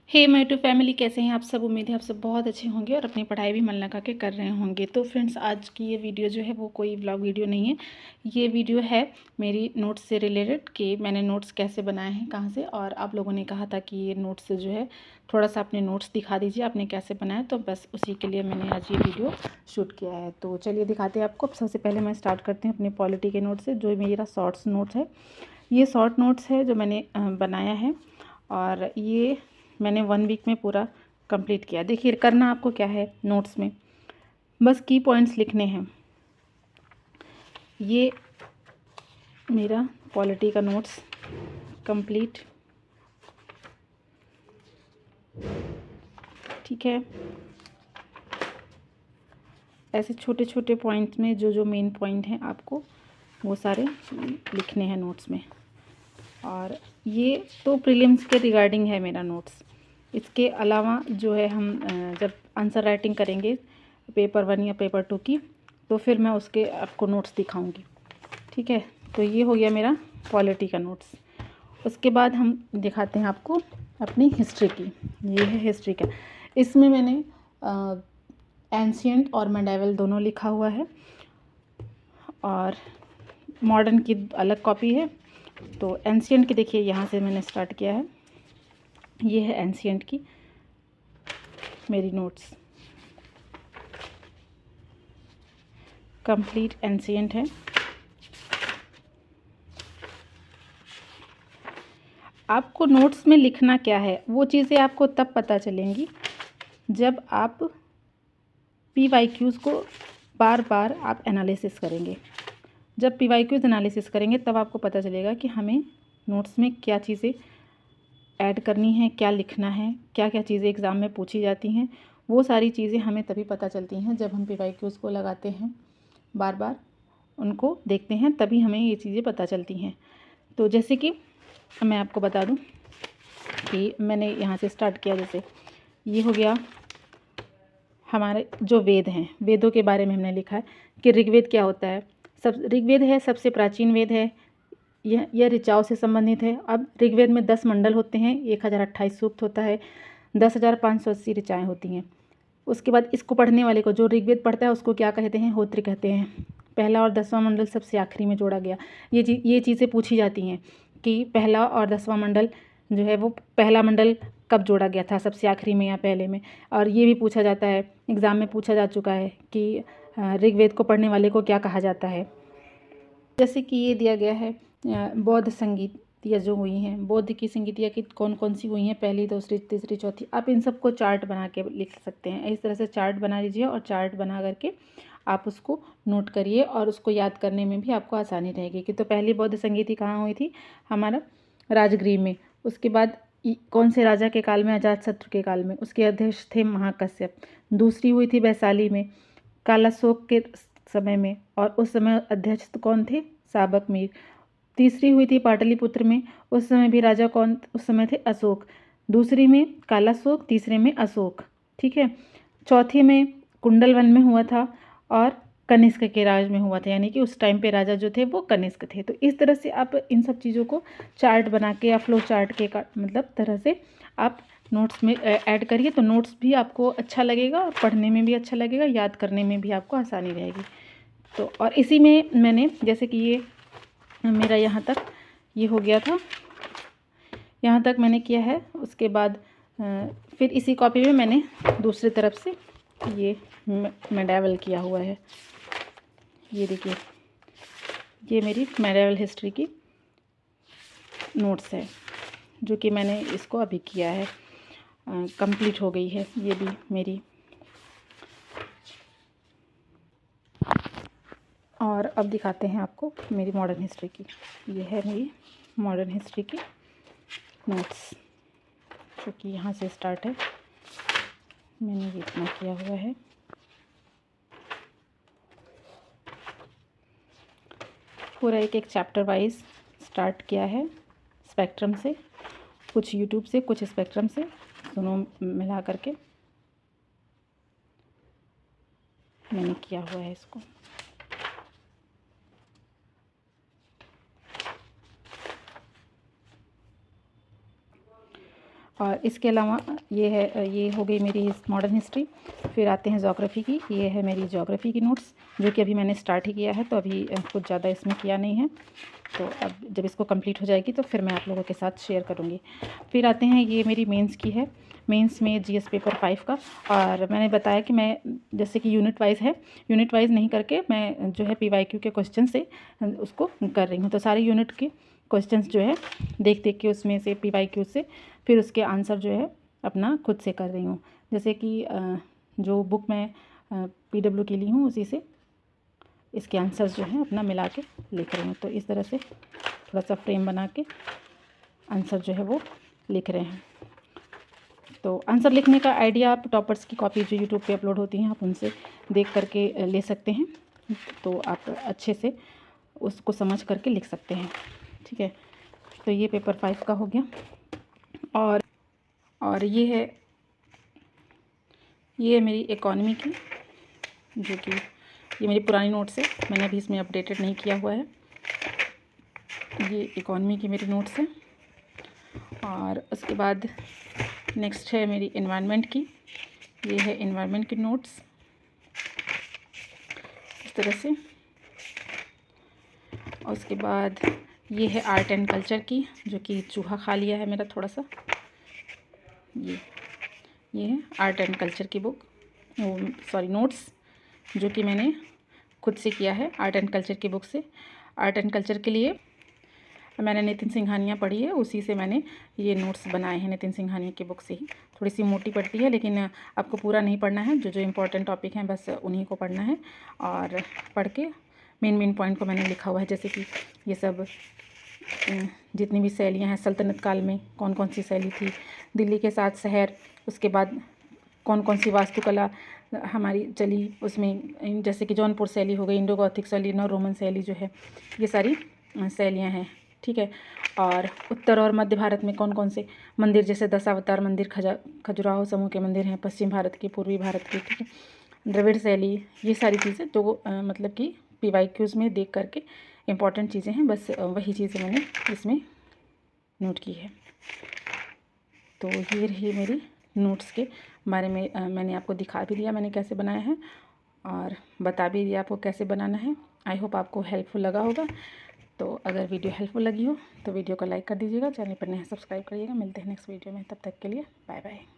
Hey my to family, कैसे हैं आप सब। उम्मीद है आप सब बहुत अच्छे होंगे और अपनी पढ़ाई भी मन लगा के कर रहे होंगे। तो फ्रेंड्स, आज की ये वीडियो जो है वो कोई व्लॉग वीडियो नहीं है। ये वीडियो है मेरी नोट्स से रिलेटेड कि मैंने नोट्स कैसे बनाए हैं, कहाँ से। और आप लोगों ने कहा था कि ये नोट्स जो है थोड़ा सा अपने नोट्स दिखा दीजिए, आपने कैसे बनाया। तो बस उसी के लिए मैंने आज ये वीडियो शूट किया है। तो चलिए दिखाते हैं आपको। सबसे पहले मैं स्टार्ट करती हूँ अपनी पॉलिटी के नोट से, जो मेरा शॉर्ट्स नोट्स है। ये शॉर्ट नोट्स है जो मैंने बनाया है, और ये मैंने 1 वीक में पूरा कंप्लीट किया। देखिए, करना आपको क्या है नोट्स में, बस की पॉइंट्स लिखने हैं। ये मेरा पॉलिटी का नोट्स कंप्लीट, ठीक है। ऐसे छोटे छोटे पॉइंट्स में जो जो मेन पॉइंट हैं आपको वो सारे लिखने हैं नोट्स में। और ये तो प्रीलिम्स के रिगार्डिंग है मेरा नोट्स। इसके अलावा जो है हम जब आंसर राइटिंग करेंगे पेपर 1 या पेपर 2 की, तो फिर मैं उसके आपको नोट्स दिखाऊंगी, ठीक है। तो ये हो गया मेरा पॉलिटी का नोट्स। उसके बाद हम दिखाते हैं आपको अपनी हिस्ट्री की। ये है हिस्ट्री का। इसमें मैंने एंशिएंट और मेडाइवल दोनों लिखा हुआ है, और मॉडर्न की अलग कॉपी है। तो एंशिएंट की देखिए, यहाँ से मैंने स्टार्ट किया है। ये है एंशिएंट की मेरी नोट्स, कंप्लीट एंशिएंट है। आपको नोट्स में लिखना क्या है वो चीज़ें आपको तब पता चलेंगी जब आप PYQs को बार बार आप एनालिसिस करेंगे। जब PYQs एनालिसिस करेंगे तब आपको पता चलेगा कि हमें नोट्स में क्या चीज़ें ऐड करनी है, क्या लिखना है, क्या क्या चीज़ें एग्ज़ाम में पूछी जाती हैं। वो सारी चीज़ें हमें तभी पता चलती हैं जब हम PYQs को लगाते हैं, बार बार उनको देखते हैं, तभी हमें ये चीज़ें पता चलती हैं। तो जैसे कि मैं आपको बता दूं कि मैंने यहाँ से स्टार्ट किया। जैसे ये हो गया हमारे जो वेद हैं, वेदों के बारे में हमने लिखा है कि ऋग्वेद क्या होता है। ऋग्वेद है सबसे प्राचीन वेद है। यह ऋचाओं से संबंधित है। अब ऋग्वेद में 10 मंडल होते हैं, 1028 सूक्त होता है, 10,580 ऋचाएँ होती हैं। उसके बाद इसको पढ़ने वाले को, जो ऋग्वेद पढ़ता है, उसको क्या कहते हैं, होत्री कहते हैं। पहला और 10वां मंडल सबसे आखिरी में जोड़ा गया। ये चीज़ें पूछी जाती हैं कि पहला और 10वां मंडल जो है वो पहला मंडल कब जोड़ा गया था, सबसे आखिरी में या पहले में। और ये भी पूछा जाता है, एग्ज़ाम में पूछा जा चुका है कि ऋग्वेद को पढ़ने वाले को क्या कहा जाता है। जैसे कि ये दिया गया है बौद्ध संगीतियाँ जो हुई हैं, बौद्ध की संगीतियाँ की कौन कौन सी हुई हैं, पहली, दूसरी, तीसरी, चौथी। आप इन सबको चार्ट बना के लिख सकते हैं। इस तरह से चार्ट बना लीजिए, और चार्ट बना करके आप उसको नोट करिए, और उसको याद करने में भी आपको आसानी रहेगी। कि तो पहली बौद्ध संगीति कहाँ हुई थी, हमारा राजगृह में। उसके बाद कौन से राजा के काल में, अजातशत्रु के काल में, उसके अध्यक्ष थे महाकश्यप। दूसरी हुई थी वैशाली में, कालाशोक के समय में, और उस समय अध्यक्ष कौन थे, साबक मीर। तीसरी हुई थी पाटलिपुत्र में, उस समय भी राजा कौन, उस समय थे अशोक। दूसरी में कालाशोक, तीसरे में अशोक, ठीक है। चौथी में कुंडलवन में हुआ था, और कनिष्क के राज में हुआ था, यानी कि उस टाइम पे राजा जो थे वो कनिष्क थे। तो इस तरह से आप इन सब चीज़ों को चार्ट बना के या फ्लो चार्ट के मतलब तरह से आप नोट्स में ऐड करिए। तो नोट्स भी आपको अच्छा लगेगा, और पढ़ने में भी अच्छा लगेगा, याद करने में भी आपको आसानी रहेगी। तो और इसी में मैंने, जैसे कि ये मेरा यहाँ तक ये हो गया था, यहाँ तक मैंने किया है। उसके बाद फिर इसी कॉपी में मैंने दूसरी तरफ से ये मेडावल किया हुआ है। ये देखिए, ये मेरी मेडावल हिस्ट्री की नोट्स है, जो कि मैंने इसको अभी किया है, कंप्लीट हो गई है ये भी मेरी। और अब दिखाते हैं आपको मेरी मॉडर्न हिस्ट्री की। ये है मेरी मॉडर्न हिस्ट्री की नोट्स, जो कि यहाँ से स्टार्ट है। मैंने ये इतना किया हुआ है। पूरा एक एक चैप्टर वाइज स्टार्ट किया है, स्पेक्ट्रम से, कुछ यूट्यूब से, कुछ स्पेक्ट्रम से, दोनों मिला करके मैंने किया हुआ है इसको। और इसके अलावा ये हो गई मेरी मॉडर्न हिस्ट्री। फिर आते हैं ज्योग्राफी की। ये है मेरी ज्योग्राफी की नोट्स, जो कि अभी मैंने स्टार्ट ही किया है, तो अभी कुछ ज़्यादा इसमें किया नहीं है। तो अब जब इसको कंप्लीट हो जाएगी तो फिर मैं आप लोगों के साथ शेयर करूँगी। फिर आते हैं, ये मेरी मेंस की है, मेंस में जीएस पेपर 5 का। और मैंने बताया कि मैं जैसे कि यूनिट वाइज है, यूनिट वाइज नहीं करके मैं जो है पीवाईक्यू के क्वेश्चन से उसको कर रही हूँ। तो सारे यूनिट के क्वेश्चंस जो है देख देख के उसमें से पीवाईक्यू से फिर उसके आंसर जो है अपना खुद से कर रही हूँ। जैसे कि जो बुक मैं पीडब्ल्यू की ली हूँ उसी से इसके आंसर्स जो हैं अपना मिला के लिख रही हूँ। तो इस तरह से थोड़ा सा फ्रेम बना के आंसर जो है वो लिख रहे हैं। तो आंसर लिखने का आइडिया आप टॉपर्स की कॉपी जो यूट्यूब पे अपलोड होती हैं आप उनसे देख करके ले सकते हैं। तो आप अच्छे से उसको समझ करके लिख सकते हैं, ठीक है। तो ये पेपर 5 का हो गया। और ये है मेरी इकॉनमी की, जो कि ये मेरी पुरानी नोट्स है, मैंने अभी इसमें अपडेटेड नहीं किया हुआ है। ये इकॉनमी की मेरी नोट्स है। और उसके बाद नेक्स्ट है मेरी एनवायरनमेंट की। ये है एनवायरनमेंट की नोट्स इस तरह से। और उसके बाद ये है आर्ट एंड कल्चर की, जो कि चूहा खा लिया है मेरा थोड़ा सा। ये है आर्ट एंड कल्चर की बुक, सॉरी नोट्स, जो कि मैंने खुद से किया है आर्ट एंड कल्चर की बुक से। आर्ट एंड कल्चर के लिए मैंने नितिन सिंघानिया पढ़ी है, उसी से मैंने ये नोट्स बनाए हैं, नितिन सिंघानिया की बुक से ही। थोड़ी सी मोटी पड़ती है, लेकिन आपको पूरा नहीं पढ़ना है, जो जो इम्पोर्टेंट टॉपिक हैं बस उन्हीं को पढ़ना है। और पढ़ के मेन पॉइंट को मैंने लिखा हुआ है, जैसे कि ये सब जितनी भी शैलियाँ हैं सल्तनत काल में कौन कौन सी शैली थी, दिल्ली के 7 शहर, उसके बाद कौन कौन सी वास्तुकला हमारी चली उसमें, जैसे कि जौनपुर शैली हो गई, इंडो गॉथिक शैली, नौ रोमन शैली जो है, ये सारी शैलियाँ हैं, ठीक है। और उत्तर और मध्य भारत में कौन कौन से मंदिर, जैसे दशावतार मंदिर, खजुराहो समूह के मंदिर हैं, पश्चिम भारत के, पूर्वी भारत के, ठीक है, द्रविड़ शैली, ये सारी चीज़ें तो मतलब कि पीवाईक्यूज़ में देख करके इम्पॉर्टेंट चीज़ें हैं, बस वही चीज़ें मैंने इसमें नोट की है। तो ये रही मेरी नोट्स के बारे में, मैंने आपको दिखा भी दिया मैंने कैसे बनाया है और बता भी दिया आपको कैसे बनाना है। आई होप आपको हेल्पफुल लगा होगा। तो अगर वीडियो हेल्पफुल लगी हो तो वीडियो को लाइक कर दीजिएगा, चैनल पर नया सब्सक्राइब करिएगा। मिलते हैं नेक्स्ट वीडियो में, तब तक के लिए बाय बाय।